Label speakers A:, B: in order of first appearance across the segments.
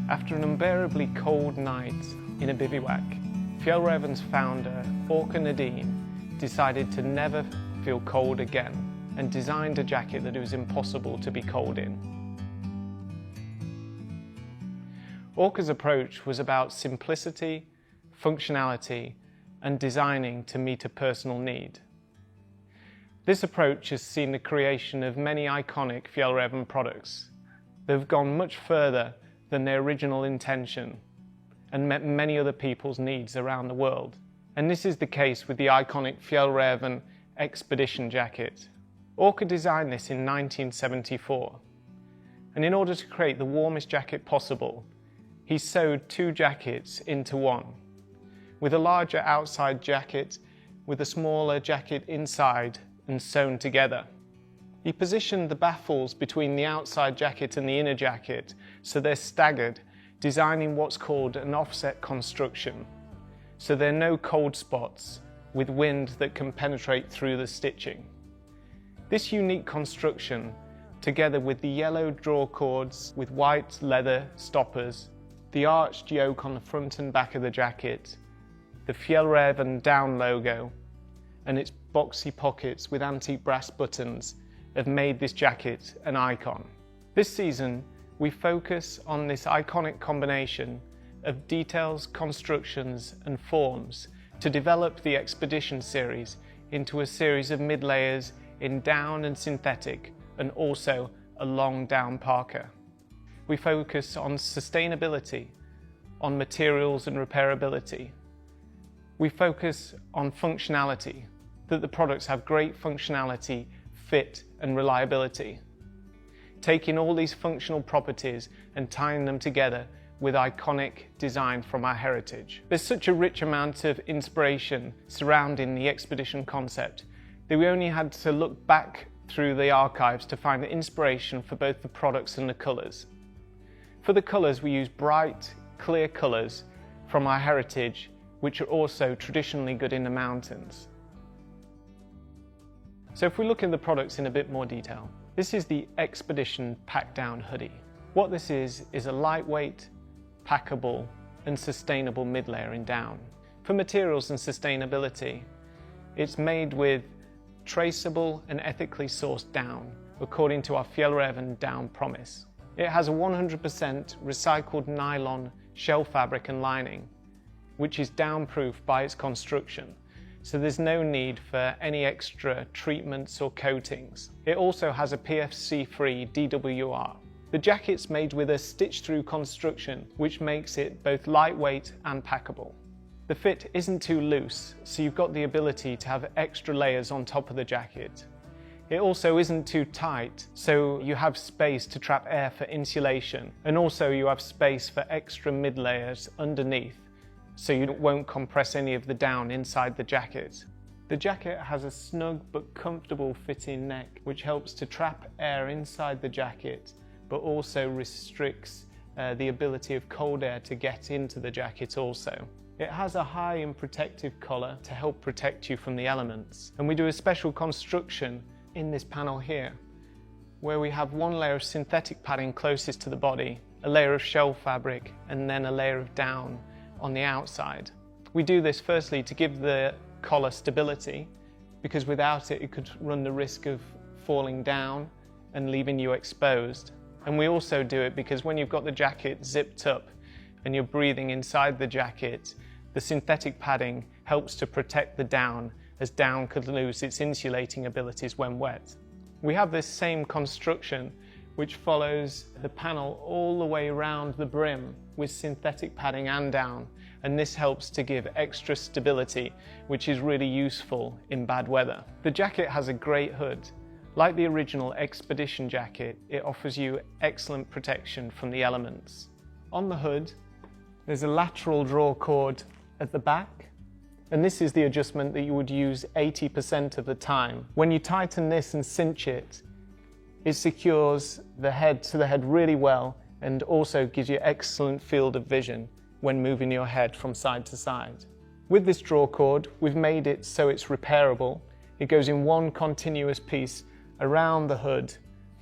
A: After an unbearably cold night in a bivouac, Fjallraven's founder, Åke Nordin, decided to never feel cold again and designed a jacket that it was impossible to be cold in. Åke's approach was about simplicity, functionality, and designing to meet a personal need. This approach has seen the creation of many iconic Fjallraven products that have gone much further than their original intention and met many other people's needs around the world. And this is the case with the iconic Fjällräven expedition jacket. Åke designed this in 1974, and in order to create the warmest jacket possible, he sewed two jackets into one, with a larger outside jacket with a smaller jacket inside and sewn together. He positioned the baffles between the outside jacket and the inner jacket so they're staggered, designing what's called an offset construction, so there are no cold spots with wind that can penetrate through the stitching. This unique construction, together with the yellow draw cords with white leather stoppers, the arched yoke on the front and back of the jacket, the Fjällräven down logo, and its boxy pockets with antique brass buttons have made this jacket an icon. This season, we focus on this iconic combination of details, constructions, and forms to develop the Expedition series into a series of mid-layers in down and synthetic, and also a long down parka. We focus on sustainability, on materials and repairability. We focus on functionality, that the products have great functionality, fit and reliability. Taking all these functional properties and tying them together with iconic design from our heritage. There's such a rich amount of inspiration surrounding the expedition concept that we only had to look back through the archives to find the inspiration for both the products and the colours. For the colours, we use bright, clear colours from our heritage, which are also traditionally good in the mountains. So if we look at the products in a bit more detail, this is the Expedition Pack-Down Hoodie. What this is a lightweight, packable and sustainable mid-layer in down. For materials and sustainability, it's made with traceable and ethically sourced down, according to our Fjällräven down promise. It has a 100% recycled nylon shell fabric and lining, which is down-proof by its construction, so there's no need for any extra treatments or coatings. It also has a PFC-free DWR. The jacket's made with a stitch-through construction, which makes it both lightweight and packable. The fit isn't too loose, so you've got the ability to have extra layers on top of the jacket. It also isn't too tight, so you have space to trap air for insulation, and also you have space for extra mid-layers underneath, so you won't compress any of the down inside the jacket. The jacket has a snug but comfortable fitting neck, which helps to trap air inside the jacket, but also restricts the ability of cold air to get into the jacket also. It has a high and protective collar to help protect you from the elements. And we do a special construction in this panel here, where we have one layer of synthetic padding closest to the body, a layer of shell fabric, and then a layer of down on the outside. We do this firstly to give the collar stability, because without it, it could run the risk of falling down and leaving you exposed. And we also do it because when you've got the jacket zipped up and you're breathing inside the jacket, the synthetic padding helps to protect the down, as down could lose its insulating abilities when wet. We have this same construction which follows the panel all the way around the brim with synthetic padding and down, and this helps to give extra stability, which is really useful in bad weather. The jacket has a great hood. Like the original Expedition jacket, it offers you excellent protection from the elements. On the hood, there's a lateral draw cord at the back, and this is the adjustment that you would use 80% of the time. When you tighten this and cinch it, it secures the head to the head really well, and also gives you excellent field of vision when moving your head from side to side. With this draw cord, we've made it so it's repairable. It goes in one continuous piece around the hood,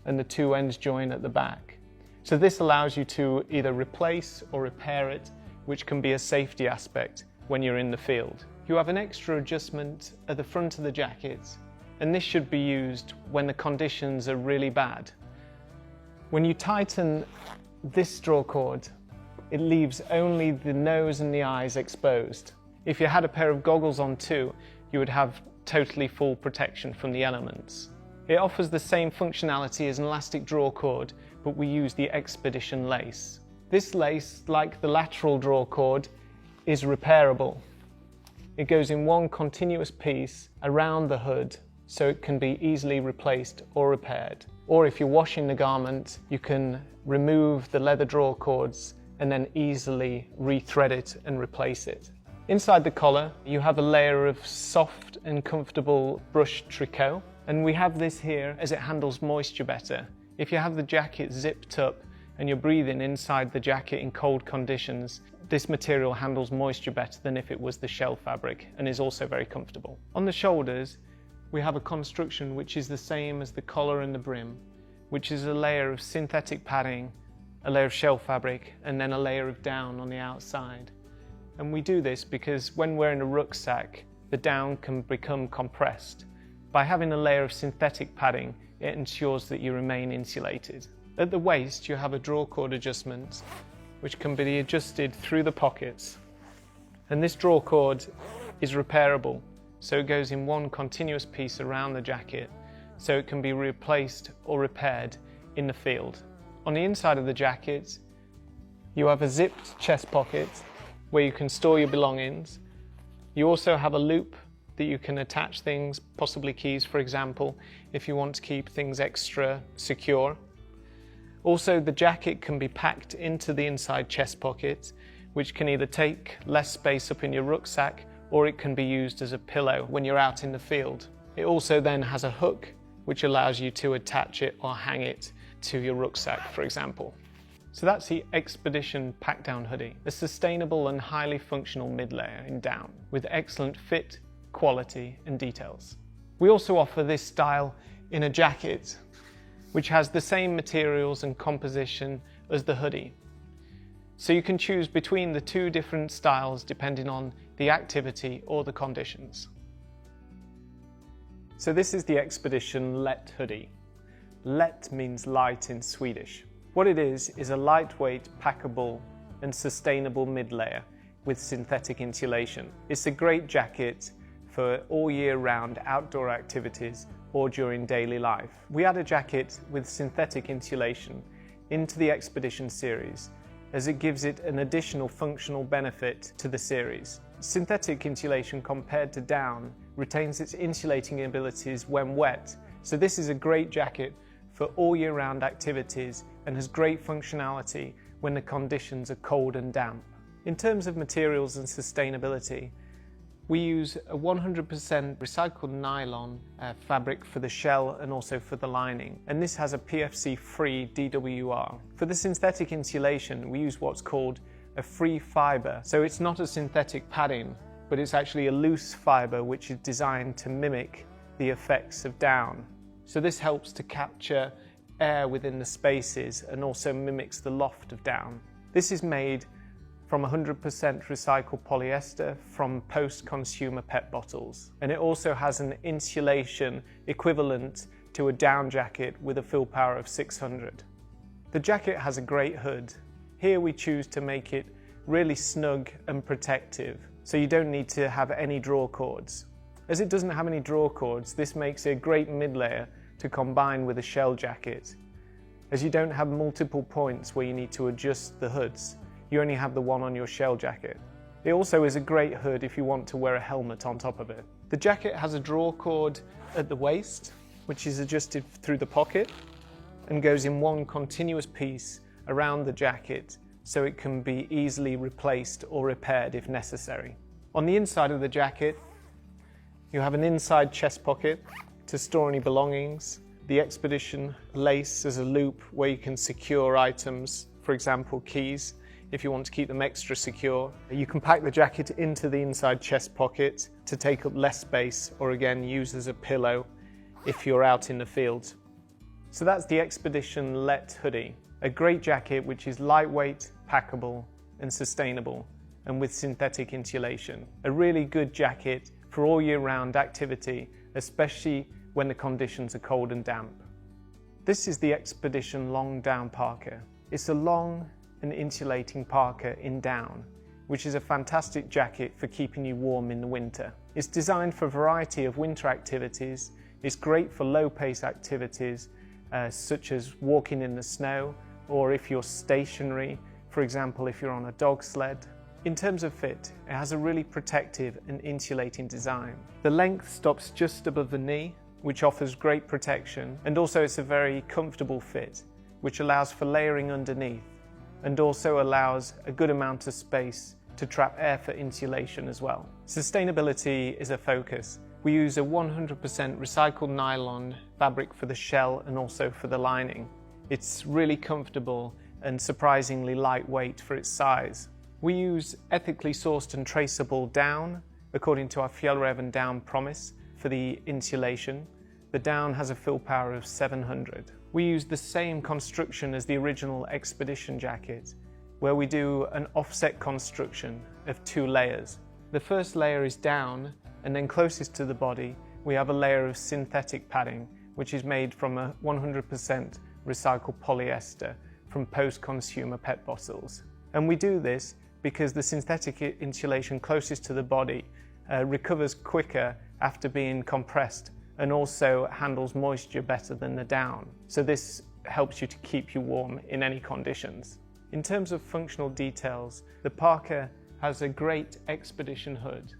A: and the two ends join at the back. So this allows you to either replace or repair it, which can be a safety aspect when you're in the field. You have an extra adjustment at the front of the jacket, and this should be used when the conditions are really bad. When you tighten this straw cord, it leaves only the nose and the eyes exposed. If you had a pair of goggles on too, you would have totally full protection from the elements. It offers the same functionality as an elastic draw cord, but we use the Expedition lace. This lace, like the lateral draw cord, is repairable. It goes in one continuous piece around the hood, so it can be easily replaced or repaired. Or if you're washing the garment, you can remove the leather draw cords and then easily rethread it and replace it. Inside the collar, you have a layer of soft and comfortable brushed tricot, and we have this here as it handles moisture better. If you have the jacket zipped up and you're breathing inside the jacket in cold conditions, this material handles moisture better than if it was the shell fabric, and is also very comfortable. On the shoulders, we have a construction which is the same as the collar and the brim, which is a layer of synthetic padding, a layer of shell fabric, and then a layer of down on the outside. And we do this because when wearing a rucksack, the down can become compressed. By having a layer of synthetic padding, it ensures that you remain insulated. At the waist, you have a draw cord adjustment, which can be adjusted through the pockets. And this draw cord is repairable, so it goes in one continuous piece around the jacket, so it can be replaced or repaired in the field. On the inside of the jacket, you have a zipped chest pocket where you can store your belongings. You also have a loop that you can attach things, possibly keys for example, if you want to keep things extra secure. Also, the jacket can be packed into the inside chest pocket, which can either take less space up in your rucksack, or it can be used as a pillow when you're out in the field. It also then has a hook, which allows you to attach it or hang it to your rucksack, for example. So that's the Expedition Pack Down Hoodie, a sustainable and highly functional mid-layer in down, with excellent fit, quality and details. We also offer this style in a jacket, which has the same materials and composition as the hoodie. So you can choose between the two different styles depending on the activity or the conditions. So this is the Expedition Lätt Hoodie. Lätt means light in Swedish. What it is a lightweight, packable and sustainable mid-layer with synthetic insulation. It's a great jacket for all year round outdoor activities or during daily life. We add a jacket with synthetic insulation into the Expedition series as it gives it an additional functional benefit to the series. Synthetic insulation compared to down retains its insulating abilities when wet, so this is a great jacket for all year round activities and has great functionality when the conditions are cold and damp. In terms of materials and sustainability, we use a 100% recycled nylon fabric for the shell and also for the lining, and this has a PFC-free DWR. For the synthetic insulation, we use what's called a free fibre, so it's not a synthetic padding, but it's actually a loose fibre which is designed to mimic the effects of down. So this helps to capture air within the spaces and also mimics the loft of down. This is made from 100% recycled polyester from post-consumer PET bottles, and it also has an insulation equivalent to a down jacket with a fill power of 600. The jacket has a great hood. Here we choose to make it really snug and protective, so you don't need to have any draw cords. As it doesn't have any draw cords, this makes it a great mid-layer to combine with a shell jacket, as you don't have multiple points where you need to adjust the hoods. You only have the one on your shell jacket. It also is a great hood if you want to wear a helmet on top of it. The jacket has a draw cord at the waist, which is adjusted through the pocket and goes in one continuous piece around the jacket, so it can be easily replaced or repaired if necessary. On the inside of the jacket, you have an inside chest pocket to store any belongings, the Expedition lace as a loop where you can secure items, for example keys, if you want to keep them extra secure. You can pack the jacket into the inside chest pocket to take up less space, or again use as a pillow if you're out in the field. So that's the Expedition Lätt Hoodie, A great jacket which is lightweight, packable and sustainable, and with synthetic insulation. A really good jacket for all year round activity, especially when the conditions are cold and damp. This is the Expedition Long Down Parka. It's a long and insulating parka in down, which is a fantastic jacket for keeping you warm in the winter. It's designed for a variety of winter activities. It's great for low-pace activities such as walking in the snow, or if you're stationary, for example if you're on a dog sled. In terms of fit, it has a really protective and insulating design. The length stops just above the knee, which offers great protection, and also it's a very comfortable fit, which allows for layering underneath, and also allows a good amount of space to trap air for insulation as well. Sustainability is a focus. We use a 100% recycled nylon fabric for the shell and also for the lining. It's really comfortable and surprisingly lightweight for its size. We use ethically sourced and traceable down according to our Fjallraven down promise for the insulation. The down has a fill power of 700. We use the same construction as the original Expedition jacket, where we do an offset construction of 2 layers. The first layer is down, and then closest to the body we have a layer of synthetic padding, which is made from a 100% recycled polyester from post-consumer PET bottles. And we do this because the synthetic insulation closest to the body recovers quicker after being compressed and also handles moisture better than the down. So this helps you to keep you warm in any conditions. In terms of functional details, the parka has a great Expedition hood,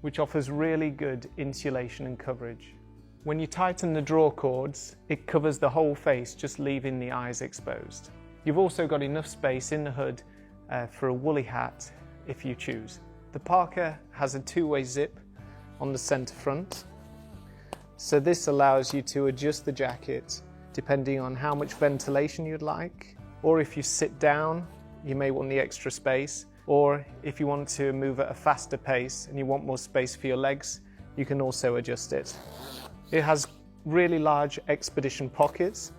A: which offers really good insulation and coverage. When you tighten the draw cords, it covers the whole face, just leaving the eyes exposed. You've also got enough space in the hood for a woolly hat if you choose. The parka has a 2-way zip on the center front, so this allows you to adjust the jacket depending on how much ventilation you'd like, or if you sit down you may want the extra space, or if you want to move at a faster pace and you want more space for your legs, you can also adjust it. It has really large Expedition pockets,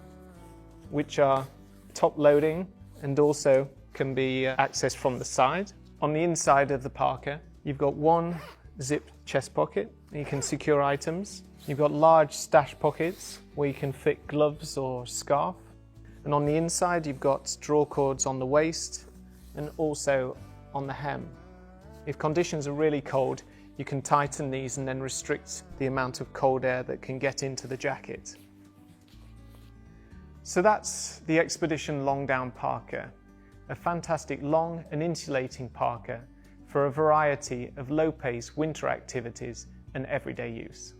A: which are top loading and also can be accessed from the side. On the inside of the parka, you've got 1 zipped chest pocket, you can secure items. You've got large stash pockets where you can fit gloves or scarf. And on the inside, you've got draw cords on the waist and also on the hem. If conditions are really cold, you can tighten these and then restrict the amount of cold air that can get into the jacket. So that's the Expedition Long Down Parka, a fantastic long and insulating parka for a variety of low-pace winter activities and everyday use.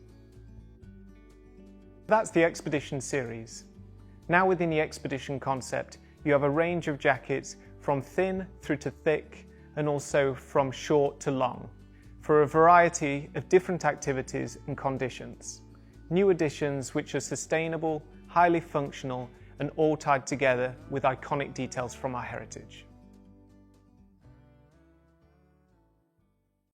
A: That's the Expedition series. Now within the Expedition concept, you have a range of jackets from thin through to thick and also from short to long, for a variety of different activities and conditions. New additions which are sustainable, highly functional, and all tied together with iconic details from our heritage.